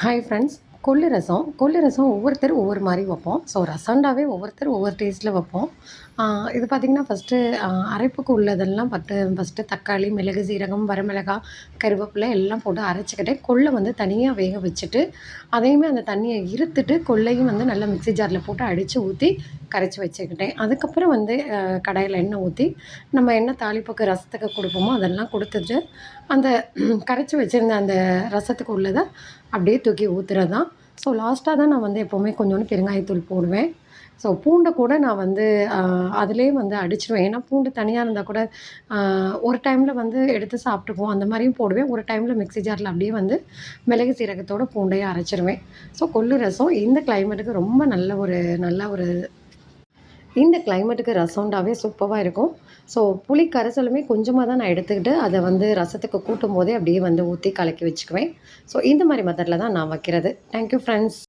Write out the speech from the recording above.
Hi friends. கொள்ளு ரசம் ஒவ்வொருத்தரும் ஒவ்வொரு மாரி வைப்போம். ஸோ ரசம்னாவே ஒவ்வொருத்தரும் ஒவ்வொரு டேஸ்ட்டில் வைப்போம். இது பார்த்திங்கன்னா ஃபஸ்ட்டு அரைப்புக்கு உள்ளதெல்லாம் ஃபஸ்ட்டு தக்காளி, மிளகு, சீரகம், வரமிளகாய், கருவேப்பிலை எல்லாம் போட்டு அரைச்சிக்கிட்டு கொள்ளை வந்து தனியாக வேக வச்சுட்டு, அதையுமே அந்த தண்ணியை இருத்துட்டு கொள்ளையும் வந்து நல்லா மிக்ஸி ஜாரில் போட்டு அடித்து ஊற்றி கரைச்சி வச்சுக்கிட்டேன். அதுக்கப்புறம் வந்து கடாயில் எண்ணெய் ஊற்றி நம்ம என்ன தாளிப்புக்கு ரசத்துக்கு கொடுப்போமோ அதெல்லாம் கொடுத்துட்டு, அந்த கரைச்சி வச்சுருந்த அந்த ரசத்துக்கு உள்ளதை அப்படியே தூக்கி ஊத்துறது தான். ஸோ லாஸ்ட்டாக தான் நான் வந்து எப்போவுமே கொஞ்சோண்டு பெருங்காயத்தூள் போடுவேன். ஸோ பூண்டை கூட நான் வந்து அதிலேயே வந்து அடிச்சுருவேன். ஏன்னா பூண்டு தனியாக இருந்தால் கூட ஒரு டைமில் வந்து எடுத்து சாப்பிட்டுக்குவோம். அந்த மாதிரியும் போடுவேன். ஒரு டைமில் மிக்ஸி ஜாரில் அப்படியே வந்து மிளகு சீரகத்தோட பூண்டையும் அரைச்சிருவேன். ஸோ கொள்ளு ரசம் இந்த கிளைமேட்டுக்கு ரொம்ப நல்ல ஒரு இந்த கிளைமேட்டுக்கு ரசம்டாவே சூப்பரா இருக்கும். ஸோ புளி கரைசலுமே கொஞ்சமா தான் நான் எடுத்துக்கிட்டு, அத வந்து ரசத்துக்கு கூட்டும்போதே அப்படியே வந்து ஊத்தி கலக்கி வச்சுக்குவேன். ஸோ இந்த மாரி மெத்தட்ல தான் நான் வைக்கிறது. Thank you friends.